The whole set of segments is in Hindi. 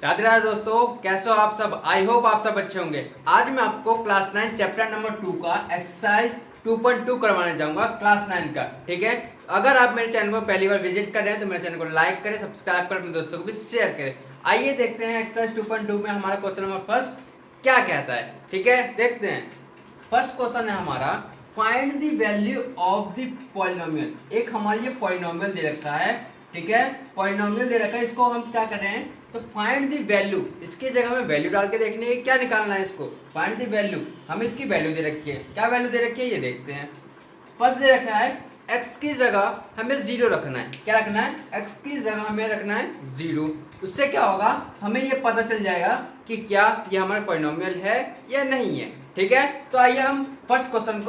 राधे राधे दोस्तों, कैसे हो आप सब। आई होप आप सब अच्छे होंगे। आज मैं आपको क्लास 9 चैप्टर नंबर 2 का एक्सरसाइज 2.2 करवाने जाऊंगा, क्लास 9 का। ठीक है, अगर आप मेरे चैनल पर पहली बार विजिट कर रहे हैं तो मेरे चैनल को लाइक करें, सब्सक्राइब करें, अपने दोस्तों को भी शेयर करें। आइए देखते हैं एक्सरसाइज 2.2 में हमारा क्वेश्चन नंबर फर्स्ट क्या कहता है। ठीक है, देखते हैं। फर्स्ट क्वेश्चन है हमारा, find the value of the polynomial. एक हमारे ये पॉलिनोमियल दे रखा है। ठीक है, पॉलिनोमियल दे रखा है, इसको हम क्या कर रहे हैं तो फाइंड द वैल्यू, इसकी जगह में वैल्यू डाल के देखने है क्या निकालना है इसको। फाइंड द वैल्यू, हमें इसकी वैल्यू दे रखी है। क्या वैल्यू दे रखी है ये देखते हैं। फर्स्ट दे रखा है x की जगह हमें 0 रखना है। क्या रखना है, x की जगह हमें रखना है 0। उससे क्या होगा, हमें ये पता चल जाएगा कि क्या ये हमारा पॉलिनोमियल है या नहीं है। ठीक है, तो आइए हम फर्स्ट क्वेश्चन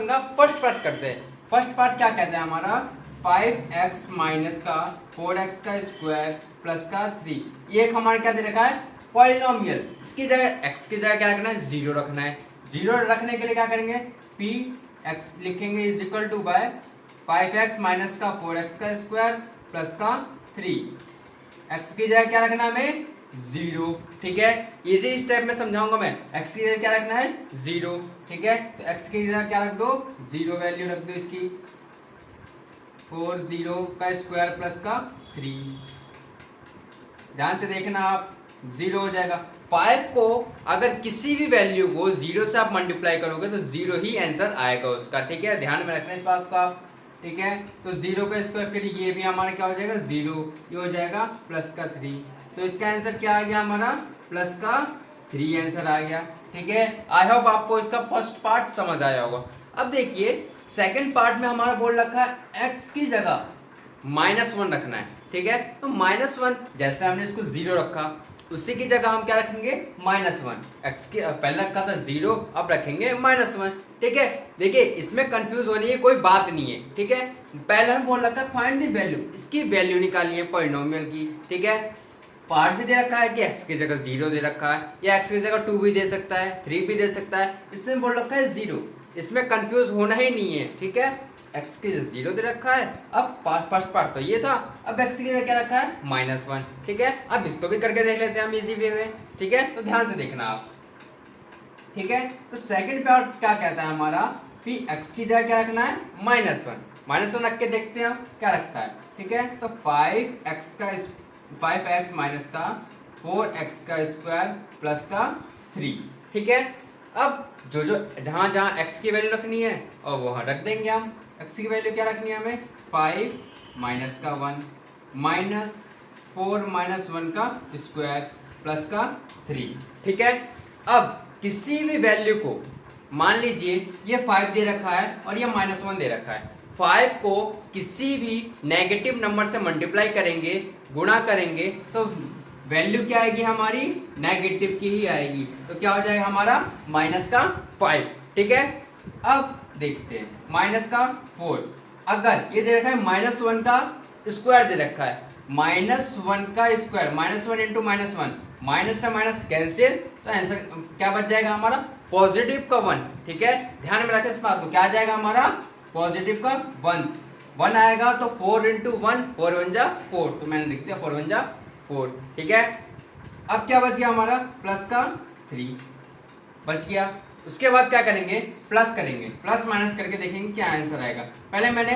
का फर्स्ट पार्ट करते हैं। फर्स्ट पार्ट क्या कहता है हमारा, 5x माइनस का 4x का स्क्वायर प्लस का 3। ये एक हमारे क्या दे रखा है पॉलिनोमियल। इसकी जगह x की जगह क्या रखना है 0 रखना है। 0 रखने के लिए क्या करेंगे, p x लिखेंगे is equal to by 5x minus का 4x का स्क्वायर प्लस का 3। x की जगह क्या रखना है हमें 0। ठीक है, इजी स्टेप में समझाऊंगा मैं। x की जगह क्या रखना है 0। ठीक है, तो x की जगह क्या रख दो 0, वैल्यू रख दो इसकी 4, 0 का स्क्वायर प्लस का 3। ध्यान से देखना आप, 0 हो जाएगा। 5 को अगर किसी भी वैल्यू को 0 से आप मल्टीप्लाई करोगे तो 0 ही आंसर आएगा उसका। ठीक है, ध्यान में रखना इस बात का। ठीक है, तो 0 का स्क्वायर, फिर ये भी हमारा क्या हो जाएगा 0, ये हो जाएगा प्लस का 3। तो इसका आंसर क्या आ गया हमारा प्लस का 3 आंसर आ गया। ठीक है, आई होप आपको इसका फर्स्ट पार्ट समझ आया होगा। अब देखिए सेकंड पार्ट में हमारा बोल रखा है x की जगह -1 रखना है। ठीक है, तो -1 जैसे हमने इसको 0 रखा उसी की जगह हम क्या रखेंगे -1। x के पहले रखा था 0, अब रखेंगे -1। ठीक है, देखिए इसमें कंफ्यूज होने की कोई बात नहीं है। ठीक है, पहले हम बोल रखा है फाइंड द वैल्यू, इसकी वैल्यू निकालनी है पॉलिनोमियल की। ठीक है, पार्ट भी दे रखा है कि x की जगह 0 दे रखा है, या x की जगह 2 भी दे सकता है, 3 भी दे सकता है। इसमें बोल रखा है 0, इसमें कंफ्यूज होना ही नहीं है। ठीक है, x की जगह 0 दे रखा है। अब फर्स्ट पार्ट तो ये था, अब x की जगह क्या रखा है -1। ठीक है, अब इसको भी करके देख लेते हैं हम इजी वे में। ठीक है, तो ध्यान से देखना आप। ठीक है, तो सेकंड पार्ट क्या कहता है हमारा, कि x की जगह क्या रखना है -1 रख के देखते हैं हम क्या रखता है। ठीक है, तो 5x माइनस का 4x का स्क्वायर प्लस का 3। ठीक है, अब जो जहाँ जहाँ x की वैल्यू रखनी है और वहाँ रख देंगे हम। x की वैल्यू क्या रखनी है हमें 5 माइनस का 1 माइनस 4 माइनस 1 का स्क्वायर प्लस का 3। ठीक है, अब किसी भी वैल्यू को, मान लीजिए ये 5 दे रखा है और ये -1 दे रखा है। 5 को किसी भी नेगेटिव नंबर से मल्टीप्लाई करेंगे, गुणा करेंगे, तो वैल्यू क्या आएगी हमारी नेगेटिव की ही आएगी। तो क्या हो जाएगा हमारा -5। ठीक है, अब देखते हैं -4। अगर ये दे रखा है -1 का स्क्वायर दे रखा है, -1 का स्क्वायर, -1 इंटू -1, माइनस से माइनस कैंसिल, तो आंसर क्या बच जाएगा हमारा पॉजिटिव का 1। ठीक है, ध्यान में रखें इस बात को, क्या आ जाएगा हमारा पॉजिटिव का 1 आएगा। तो 4 इंटू 1, 4 1 जा 4, तो मैंने लिख दिया 4 1 जा 4। ठीक है, अब क्या बच गया हमारा प्लस का 3 बच गया। उसके बाद क्या करेंगे, प्लस करेंगे, प्लस माइनस करके देखेंगे क्या आंसर आएगा। पहले मैंने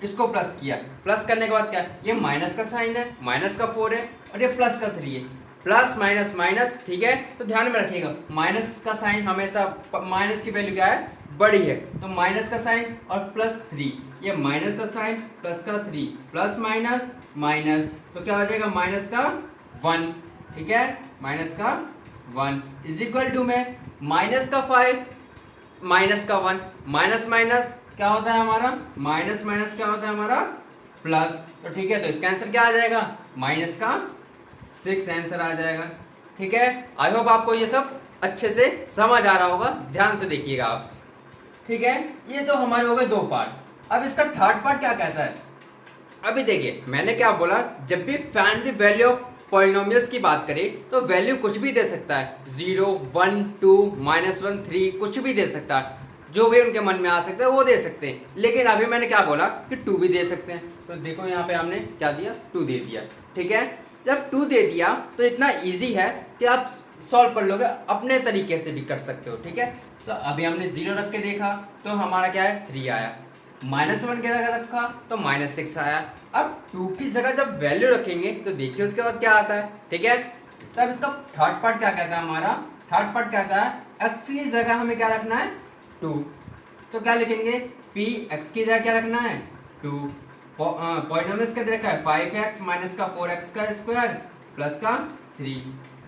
इसको प्लस किया, प्लस करने के बाद क्या, ये माइनस का साइन है, माइनस का 4 है और ये प्लस का 3 है, प्लस माइनस माइनस। ठीक है, तो ध्यान में रखिएगा माइनस का साइन हमेशा, माइनस की वैल्यू क्या है बड़ी है, तो माइनस का साइन और प्लस 3, ये माइनस का साइन प्लस का 3, प्लस माइनस माइनस, तो क्या हो जाएगा माइनस का 1। ठीक है, माइनस का 1 इज इक्वल टू में माइनस का 5 माइनस का 1, माइनस माइनस क्या होता है हमारा, माइनस माइनस क्या होता है हमारा प्लस। तो ठीक है, तो इसका आंसर क्या आ जाएगा माइनस का 6 आंसर आ जाएगा। ठीक है, आई होप आपको ये सब अच्छे से समझ आ रहा होगा, ध्यान से देखिएगा आप। ठीक है, ये तो हमारे हो गए 2 पार्ट। अब इसका थर्ड पार्ट क्या कहता है, अभी देखिए मैंने क्या बोला, जब भी find the value of polynomials की बात करें तो वैल्यू कुछ भी दे सकता है, 0 1 2 -1 3 कुछ भी दे सकता है, जो भी उनके मन में आ सकता है वो दे सकते हैं। लेकिन अभी मैंने क्या बोला कि 2 भी दे सकते हैं, तो देखो यहाँ पे हमने क्या दिया 2 दे दिया। ठीक है, जब 2 दे दिया तो इतना इजी है कि आप सॉल्व कर लोगे, अपने तरीके से भी कर सकते हो, ठीक है। तो अभी हमने 0 रख के देखा तो हमारा क्या है 3 आया, -1 के जगह रखा तो -6 आया। अब 2 की जगह जब वैल्यू रखेंगे तो देखिए उसके बाद क्या आता है, ठीक है। तो अब इसका थर्ड पार्ट क्या कहता है, हमारा थर्ड पार्ट क्या कहता है, x की जगह हमें क्या रखना है 2, तो क्या लिखेंगे p x की जगह क्या रखना है 2, पॉलिनोमियल्स का दे रखा है 5x माइनस का 4x का स्क्वायर प्लस का 3।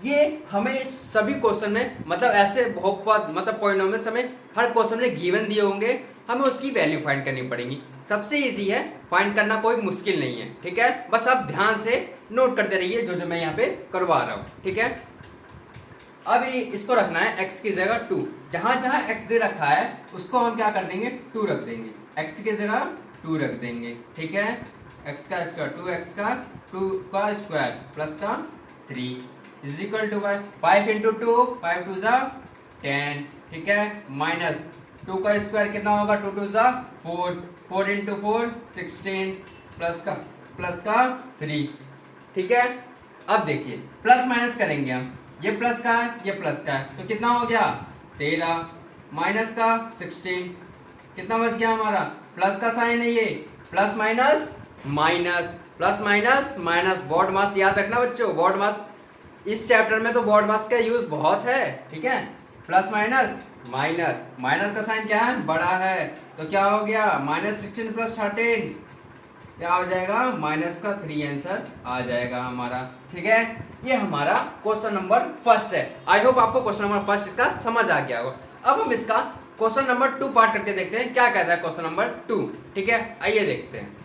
ये हमें सभी क्वेश्चन में मतलब ऐसे बहुपद मतलब पॉलिनोमियल्स हमें हर क्वेश्चन में गिवन दिए होंगे, हमें उसकी वैल्यू फाइंड करनी पड़ेगी। सबसे इजी है, फाइंड करना कोई मुश्किल नहीं है, ठीक है। बस आप ध्यान से नोट करते रहिए जो जो मैं यहाँ पे करवा रहा हूँ, ठीक है। अभी इसको रखना है x की जगह 2, जहां जहां x दे रखा है उसको हम क्या कर देंगे 2 रख देंगे, x की जगह 2 रख देंगे, ठीक है। x का स्क्वायर 2x का 2 का स्क्वायर प्लस का 3 इज इक्वल टू 5 इंटू 2 5 2 जा 10, ठीक है, माइनस 2 का स्क्वायर कितना होगा 2 2 जा 4, 4 इंटू 4 16 प्लस का 3, ठीक है। अब देखिए प्लस माइनस करेंगे हम, ये प्लस का है ये प्लस का है तो कितना हो गया 13 माइनस का 16, कितना बच गया हमारा, प्लस का साइन है ये, plus minus minus plus minus minus, BODMAS याद रखना बच्चों, बॉड मास इस चैप्टर में तो बॉड मास का यूज बहुत है, ठीक है। प्लस माइनस माइनस, माइनस का साइन क्या है बड़ा है तो क्या हो गया -16 प्लस 13 क्या हो जाएगा माइनस का 3 आंसर आ जाएगा हमारा, ठीक है। ये हमारा क्वेश्चन नंबर फर्स्ट है। आई होप आपको क्वेश्चन नंबर फर्स्ट इसका समझ आ गया होगा। अब हम इसका क्वेश्चन नंबर 2 पार्ट करके देखते हैं क्या कहता है क्वेश्चन नंबर 2, ठीक है। आइए देखते हैं।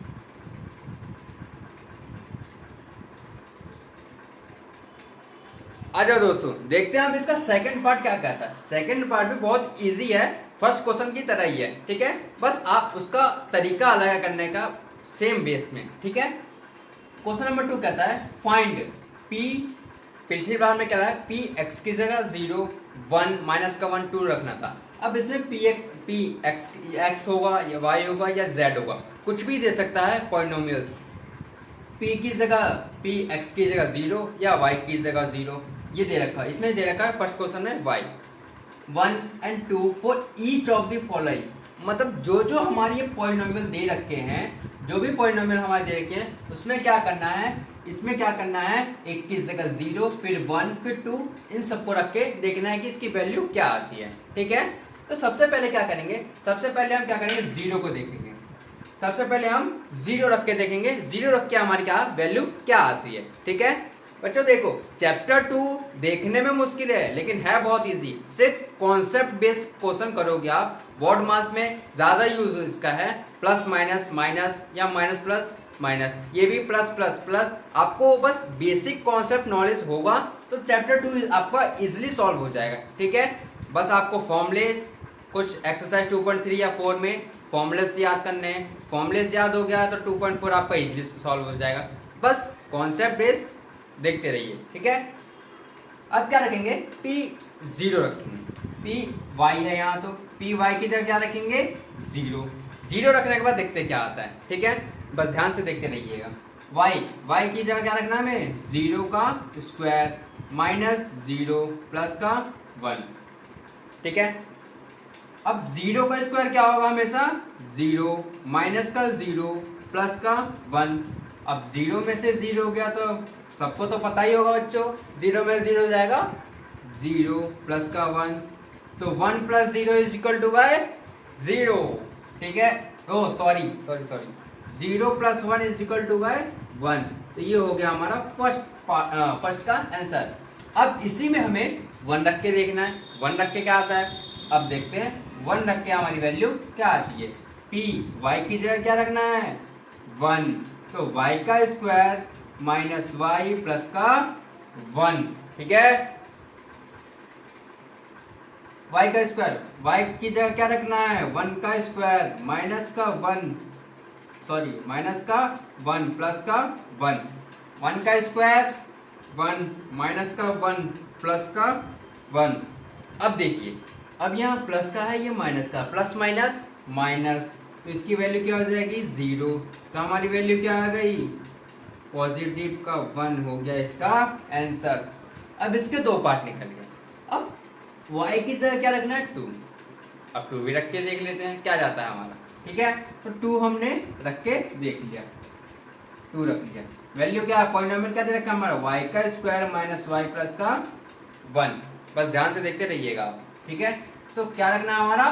आ जाओ दोस्तों, देखते हैं हम इसका सेकंड पार्ट क्या कहता है। सेकंड पार्ट भी बहुत इजी है, फर्स्ट क्वेश्चन की तरह ही है, ठीक है। बस आप उसका तरीका अलग है करने का, सेम बेस में, ठीक है। क्वेश्चन नंबर 2 कहता है फाइंड p, पिछली बार में क्या है p x की जगह 0 1 माइनस का 1 2 रखना था। अब इसमें p x होगा या y होगा या z होगा, कुछ भी दे सकता है पॉलिनोमियल्स। p की जगह p x की जगह 0 या y की जगह 0 ये दे रखा है, इसमें दे रखा है फर्स्ट क्वेश्चन में y 1 and 2 for each of the following, मतलब जो जो हमारे ये पॉलिनोमियल दे रखे हैं, जो भी पॉलिनोमियल हमारे दे रखे हैं उसमें क्या करना है, इसमें क्या करना है एक की जगह 0 फिर 1 फिर 2 इन सबको रख के देखना है कि इसकी वैल्यू क्या आती है, ठीक है। तो सबसे पहले क्या करेंगे, सबसे पहले हम क्या करेंगे 0 को देखेंगे, सबसे पहले हम 0 रख के देखेंगे, 0 रख के हमारी क्या वैल्यू क्या आती है, ठीक है। बच्चों देखो चैप्टर 2 देखने में मुश्किल है लेकिन है बहुत इजी, सिर्फ कॉन्सेप्ट बेस्ड क्वेश्चन करोगे आप। बॉड मास में ज्यादा यूज इसका है, प्लस माइनस माइनस या माइनस प्लस माइनस, ये भी प्लस प्लस प्लस, आपको बस बेसिक कॉन्सेप्ट नॉलेज होगा तो चैप्टर 2 आपका इजिली सॉल्व हो जाएगा, ठीक है। बस आपको फॉर्मुलेस कुछ एक्सरसाइज 2.3 या 4 में फॉर्मुलेस याद करने हैं, फॉर्मुलेस याद हो गया तो 2.4 आपका इजिली सॉल्व हो जाएगा। बस कॉन्सेप्ट बेस्ड देखते रहिए, ठीक है। अब क्या रखेंगे p 0 रखेंगे, p y है यहाँ तो p y की जगह क्या रखेंगे 0, 0 रखने के बाद देखते क्या आता है, ठीक है। बस ध्यान से देखते रहिएगा। y की जगह क्या रखना है हमें 0 का स्क्वायर माइनस 0 प्लस का 1, ठीक है। अब 0 का स्क्वायर क्या होगा हमेशा 0 माइनस का 0 प्लस का 1। अब 0 में से 0 हो गया तो सबको तो पता ही होगा बच्चों, 0 में 0 हो जाएगा 0 प्लस का 1, तो 1 प्लस 0 इज इक्वल टू 0, ठीक है। Oh sorry 0 plus 1 is equal to 1, तो ये हो गया हमारा फर्स्ट का आंसर। अब इसी में हमें 1 रख के देखना है, 1 रख के क्या आता है, अब देखते हैं 1 रख के हमारी वैल्यू क्या आती है। p y की जगह क्या रखना है 1, तो y का स्क्वायर माइनस वाई प्लस का 1, ठीक है। y का स्क्वायर, y की जगह क्या रखना है 1 का स्क्वायर माइनस का 1 प्लस का 1, 1 का स्क्वायर 1 माइनस का 1 प्लस का 1। अब देखिए अब यहाँ प्लस का है ये माइनस का, प्लस माइनस माइनस, तो इसकी वैल्यू क्या हो जाएगी 0, तो हमारी वैल्यू क्या आ गई पॉजिटिव का 1 हो गया इसका आंसर। अब इसके दो पार्ट निकल गए। अब y की जगह क्या रखना है 2। अब 2 भी रख के देख लेते हैं क्या जाता है हमारा। ठीक है, तो 2 हमने रख के देख लिया, 2 रख लिया। वैल्यू क्या है, पॉलिनोमियल क्या दे रखा है हमारा, y का स्क्वायर माइनस वाई प्लस का 1। बस ध्यान से देखते रहिएगा आप। ठीक है, तो क्या रखना है हमारा,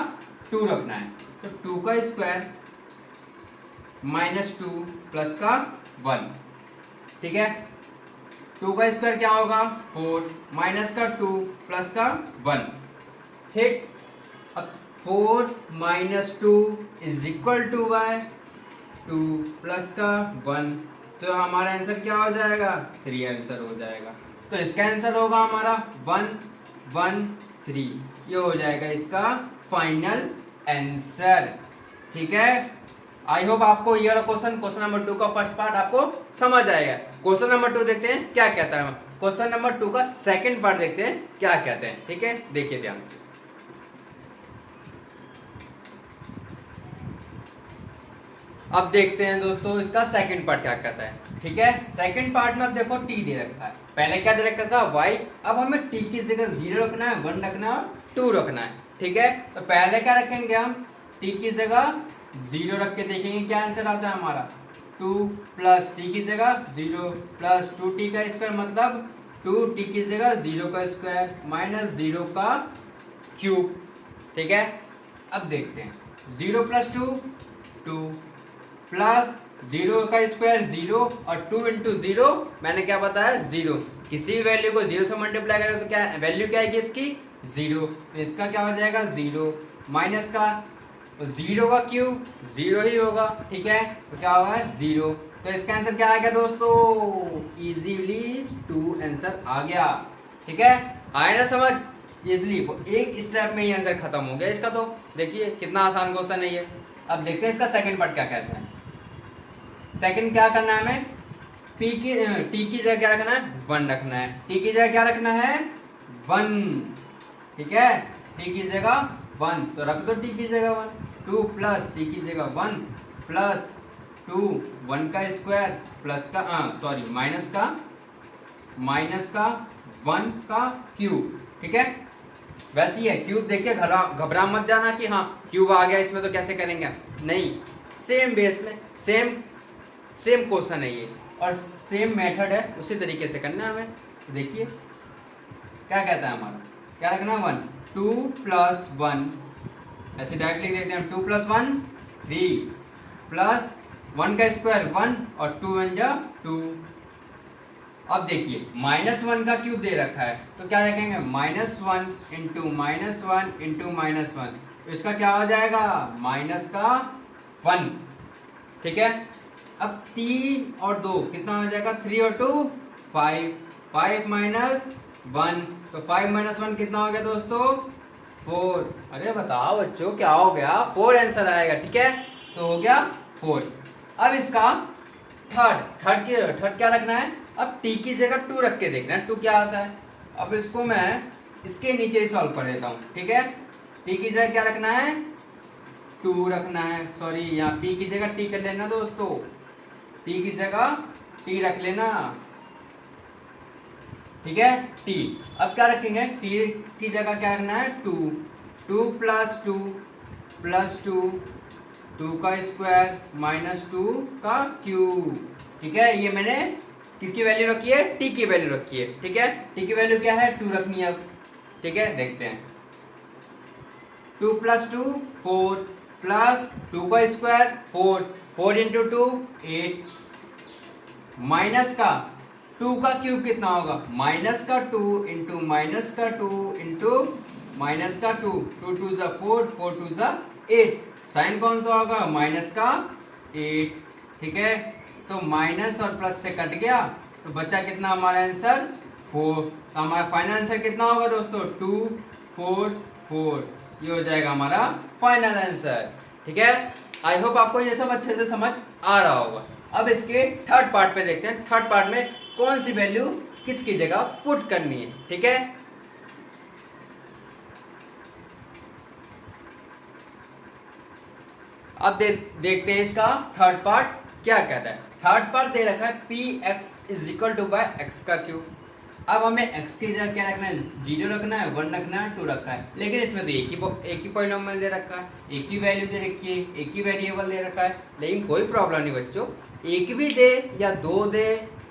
2 रखना है। तो 2 का स्क्वायर माइनस 2 प्लस का 1। ठीक है, 2 का स्क्वायर क्या होगा 4 माइनस का 2 प्लस का 1। ठीक, अब 4 minus 2 is equal to Y, 2 plus का 1। तो हमारा आंसर क्या हो जाएगा, 3 आंसर हो जाएगा। तो इसका आंसर होगा हमारा 1 1 3। ये हो जाएगा इसका फाइनल आंसर। ठीक है, आई होप आपको ये वाला क्वेश्चन नंबर 2 का फर्स्ट पार्ट आपको समझ आएगा। क्वेश्चन नंबर 2 देखते हैं क्या कहता है। क्वेश्चन नंबर 2 का सेकंड पार्ट देखते हैं क्या कहते हैं। ठीक है, देखिए ध्यान से। अब देखते हैं दोस्तों इसका सेकंड पार्ट क्या कहता है। ठीक है, सेकंड पार्ट में अब देखो टी दे रखा है, पहले क्या दे रखा था y। अब हमें t की जगह 0 रखना है, 1 रखना है, 2 रखना है। ठीक है, तो पहले क्या रखेंगे हम, t की जगह 0 रख के देखेंगे क्या आंसर आता है हमारा। 2 प्लस t की जगह 0 प्लस 2t का स्क्वायर मतलब 2t की जगह 0 का स्क्वायर माइनस 0 का क्यूब। ठीक है, अब देखते हैं 0 प्लस 2 2 प्लस 0 का स्क्वायर 0 और 2 इंटू 0 मैंने क्या बताया 0। किसी भी वैल्यू को 0 से मल्टीप्लाई करें तो क्या वैल्यू क्या आएगी इसकी 0। तो इसका क्या हो जाएगा 0 माइनस का, तो 0 का क्यूब 0 ही होगा। ठीक है, तो क्या होगा 0। तो इसका आंसर क्या आ गया दोस्तों, इजीली 2 आंसर आ गया। ठीक है, आया ना समझ, इजीली एक स्टेप में ही आंसर खत्म हो गया इसका। तो देखिए कितना आसान क्वेश्चन है ये। अब देखते हैं इसका सेकंड पार्ट क्या कहता है। सेकंड क्या करना है हमें, टी की जगह क्या रखना है 1 रखना है। टी की जगह क्या रखना है 1। ठीक है, टी की जगह 1 तो रख दो टी की जगह 1। 2 प्लस टी की जगह 1 प्लस 2 1 का स्क्वायर प्लस का सॉरी माइनस का 1 का क्यूब। ठीक है, वैसे ही है क्यूब देख के घबरा मत जाना कि हाँ क्यूब आ गया इसमें तो कैसे करेंगे, नहीं, सेम बेस में सेम क्वेश्चन है ये और सेम मेथड है, उसी तरीके से करना है हमें। देखिए क्या कहता है हमारा, क्या रखना 1 2 प्लस 1, ऐसे डायरेक्टली लिख देते हैं 2 प्लस 1 3 प्लस 1 का स्क्वायर 1 और 2 1 जा 2। अब देखिए -1 का क्यूब दे रखा है तो क्या लिखेंगे -1 इंटू -1 इंटू -1, तो इसका क्या हो जाएगा माइनस का 1। ठीक है, अब 3 और 2 कितना हो जाएगा 3 और 2 5, 5 माइनस 1 तो 5 माइनस 1 कितना हो गया दोस्तों 4। अरे बताओ बच्चों क्या हो गया, 4 आंसर आएगा। ठीक है, तो हो गया 4। अब इसका थर्ड क्या रखना है, अब t की जगह 2 रख के देखना है 2 क्या आता है। अब इसको मैं इसके नीचे ही सॉल्व कर देता हूँ। ठीक है, t की जगह क्या रखना है 2 रखना है, सॉरी यहाँ p की जगह t कर लेना दोस्तों, t की जगह t रख लेना। ठीक है, t अब क्या रखेंगे t की जगह क्या रखना है 2 2 प्लस 2 प्लस 2 2 का स्क्वायर माइनस 2 का क्यूब। ठीक है, ये मैंने किसकी वैल्यू रखी है t की वैल्यू रखी है। ठीक है, t की वैल्यू क्या है 2 रखनी है अब। ठीक है, देखते हैं 2 प्लस 2 4 प्लस 2 का स्क्वायर 4 4 इंटू 2 8 माइनस का 2 का क्यूब कितना होगा माइनस का 2 इंटू माइनस का 2 इंटू माइनस का 2 2 2 जा 4 4 2 जा 8, साइन कौन सा होगा माइनस का 8। ठीक है, तो माइनस और प्लस से कट गया तो बचा कितना हमारा आंसर 4। तो हमारा फाइनल आंसर कितना होगा दोस्तों 2 4 4, ये हो जाएगा हमारा फाइनल आंसर। ठीक है, आई होप आपको ये सब अच्छे से समझ आ रहा होगा। अब इसके थर्ड पार्ट पे देखते हैं, थर्ड पार्ट में कौन सी वैल्यू किसकी जगह पुट करनी है। ठीक है, अब देखते हैं इसका थर्ड पार्ट क्या कहता है। थर्ड पार्ट दे रखा है P X is equal to by X का क्यूब। अब हमें x की जगह क्या रखना है, 0 रखना है, 1 रखना है, 2 रखा है। लेकिन इसमें तो एक ही पॉलिनोमियल दे रखा है, एक ही वैल्यू दे रखी है, एक ही वेरिएबल दे रखा है। लेकिन कोई प्रॉब्लम नहीं बच्चों, एक भी दे या 2 दे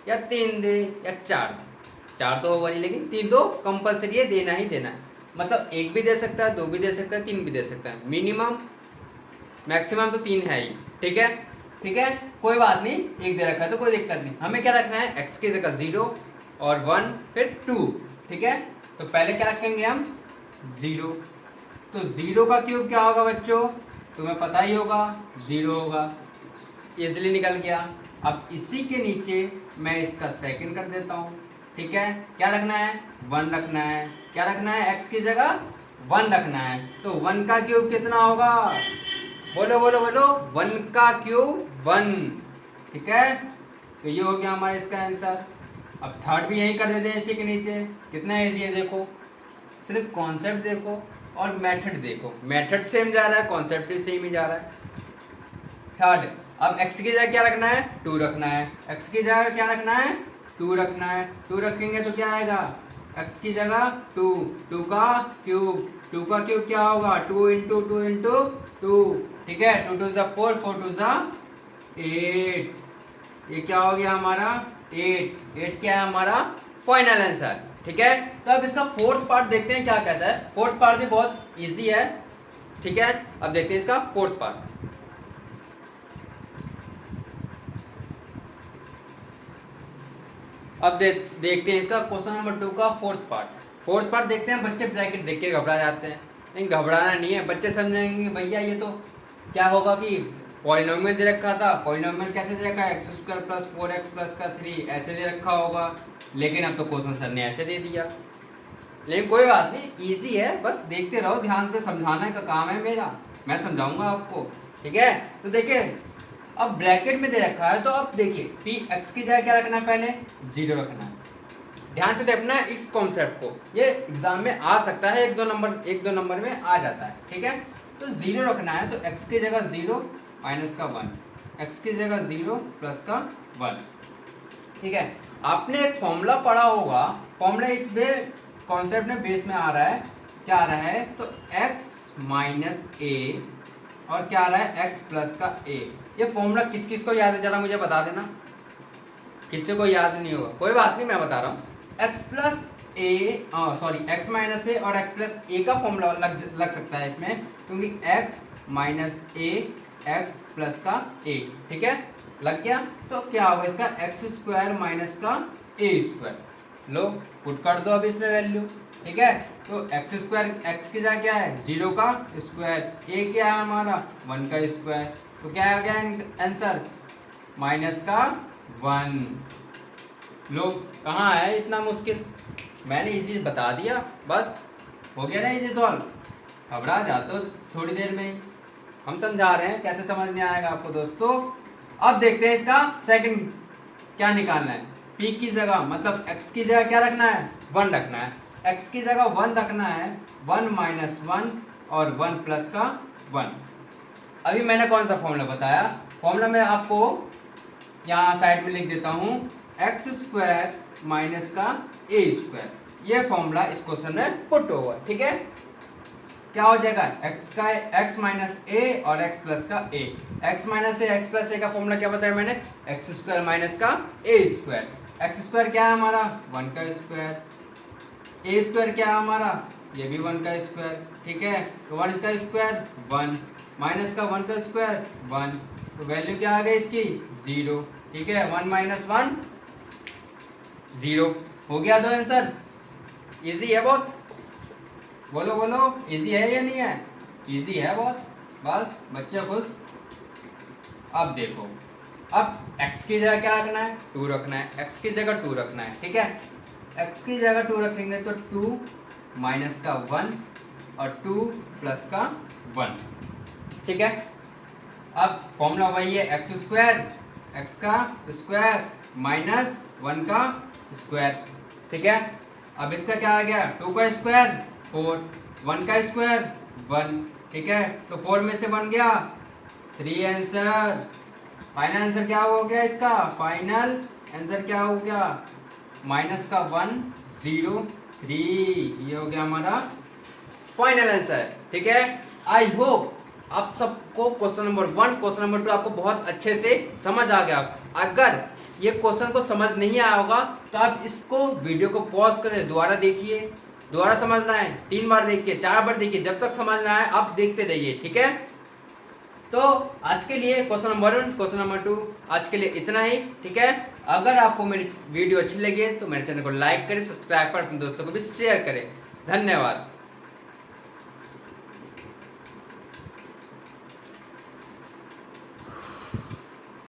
या 3 दे या 4 तो होगा नहीं, लेकिन 3 तो कंपल्सरी है, देना ही देना है। मतलब एक भी दे सकता है, 2 भी दे सकता है, 3 भी दे सकता है, मिनिमम मैक्सिमम तो 3 है ही। ठीक है, ठीक है, कोई बात नहीं, एक दे रखा है तो कोई दिक्कत नहीं। हमें क्या रखना है, x की जगह 0 और 1 फिर 2। ठीक है, तो पहले क्या रखेंगे हम, 0। तो 0 का क्यूब क्या होगा बच्चों, तुम्हें पता ही होगा, 0 होगा, इजिली निकल गया। अब इसी के नीचे मैं इसका सेकंड कर देता हूँ। ठीक है, क्या रखना है, 1 रखना है। क्या रखना है, x की जगह 1 रखना है। तो 1 का क्यूब कितना होगा, बोलो बोलो बोलो, 1 का क्यूब 1। ठीक है, तो ये हो गया हमारा इसका आंसर। अब थर्ड भी यही कर देते हैं इसी के नीचे। कितना ईजी है देखो, सिर्फ कॉन्सेप्ट देखो और मेथड देखो, मेथड सेम जा रहा है, कॉन्सेप्ट भी सेम ही जा रहा है। थर्ड, अब x की जगह क्या रखना है, 2 रखना है। x की जगह क्या रखना है, 2 रखना है। 2 रखेंगे तो क्या आएगा, x की जगह 2, 2 का क्यूब, 2 का क्यूब क्या होगा, 2 इंटू 2 इंटू 2। ठीक है, 2 2 ज़ा 4, 4 2 ज़ा 8। ये क्या हो गया हमारा, 8 क्या है हमारा फाइनल आंसर। ठीक है, तो अब इसका फोर्थ पार्ट देखते हैं क्या कहता है। फोर्थ पार्ट भी बहुत इजी है। ठीक है, अब देखते हैं इसका फोर्थ पार्ट। अब देखते हैं इसका क्वेश्चन नंबर 2 का फोर्थ पार्ट। फोर्थ पार्ट देखते हैं। बच्चे ब्रैकेट देख के घबरा जाते हैं, नहीं घबराना नहीं है। बच्चे समझेंगे भैया ये तो क्या होगा कि पॉलिनोमियल दे रखा था, पॉलिनोमियल कैसे दे रखा है, x² प्लस 4x प्लस का 3 ऐसे दे रखा होगा। लेकिन अब तो क्वेश्चन सर ने ऐसे दे दिया। लेकिन कोई बात नहीं, इजी है, बस देखते रहो, ध्यान से समझाने का काम है मेरा, मैं समझाऊंगा आपको। ठीक है, तो देखिए अब ब्रैकेट में दे रखा है, तो अब देखिए पी एक्स की जगह क्या रखना है, पहले 0 रखना है। ध्यान से देखना है इस कॉन्सेप्ट को, ये एग्जाम में आ सकता है, एक दो नंबर में आ जाता है। ठीक है, तो 0 रखना है, तो x की जगह 0 माइनस का 1, x की जगह 0 प्लस का 1। ठीक है, आपने एक फॉर्मूला पढ़ा होगा, फॉर्मूला इसमें कॉन्सेप्ट में बेस में आ रहा है, क्या आ रहा है, तो x माइनस ए और क्या आ रहा है, x प्लस का a। ये फॉर्मूला किस किस को याद है, जरा मुझे बता देना। किससे को याद नहीं होगा कोई बात नहीं, मैं बता रहा हूँ। x plus A, sorry x minus a और x प्लस ए का फॉर्मूला लग सकता है इसमें, क्योंकि x माइनस ए एक्स प्लस का a। ठीक है, लग गया। तो क्या होगा इसका, x² माइनस का a²। लो पुट कर दो अब इसमें वैल्यू। ठीक है, तो x² x की जगह क्या है, 0 का स्क्वायर, a क्या है हमारा 1 का स्क्वायर, तो क्या आ गया आंसर, माइनस का 1। लो कहाँ है इतना मुश्किल, मैंने इजी बता दिया, बस हो गया ना इजी सॉल्व। घबरा जाते हो थोड़ी देर में ही, हम समझा रहे हैं, कैसे समझ में आएगा आपको दोस्तों। अब देखते हैं इसका सेकंड क्या निकालना है। p की जगह मतलब x की जगह क्या रखना है, 1 रखना है। x की जगह 1 रखना है, 1 माइनस 1 और 1 प्लस का 1। अभी मैंने कौन सा फॉर्मूला बताया, फॉर्मूला मैं आपको यहाँ साइड में लिख देता हूँ, x² माइनस का a²। ये फॉर्मूला इस क्वेश्चन में पुट होगा। ठीक है, क्या हो जाएगा, x माइनस ए और x प्लस का a। x minus a x plus a का फॉर्मूला क्या बताया मैंने, x² माइनस का a²। x² क्या है हमारा 1 का स्क्वायर, a² क्या है हमारा, ये भी 1 का स्क्वायर। ठीक है, तो 1 का स्क्वायर 1 माइनस का 1 का स्क्वायर 1, तो वैल्यू क्या आ गई इसकी 0। ठीक है, 1 माइनस 1 0 हो गया। दो आंसर, इजी है बहुत, बोलो बोलो इजी है या नहीं है, इजी है बहुत, बस बच्चे खुश। अब देखो, अब x की जगह क्या रखना है, 2 रखना है, x की जगह 2 रखना है। ठीक है, x की जगह 2 रखेंगे तो 2 माइनस का 1 और 2 प्लस का 1। ठीक है, अब फॉर्मूला वही है, x² x का स्क्वायर माइनस 1 का स्क्वायर। ठीक है, अब इसका क्या आ गया, 2 का स्क्वायर 4, 1 का स्क्वायर 1। ठीक है, तो 4 में से 1 गया 3 आंसर। फाइनल आंसर क्या हो गया इसका? फाइनल आंसर क्या हो गया? माइनस का 103, ये हो गया हमारा फाइनल आंसर। ठीक है, आई होप आप सबको क्वेश्चन नंबर 1 क्वेश्चन नंबर 2 आपको बहुत अच्छे से समझ आ गया। अगर ये क्वेश्चन को समझ नहीं आया होगा तो आप इसको वीडियो को पॉज करें, दोबारा देखिए, दोबारा समझना है, 3 बार देखिए, 4 बार देखिए, जब तक समझना है आप देखते रहिए। ठीक है, तो आज के लिए क्वेश्चन नंबर 1 क्वेश्चन नंबर 2 आज के लिए इतना ही। ठीक है, अगर आपको मेरी वीडियो अच्छी लगी तो मेरे चैनल को लाइक करें, सब्सक्राइब कर अपने दोस्तों को भी शेयर करें। धन्यवाद।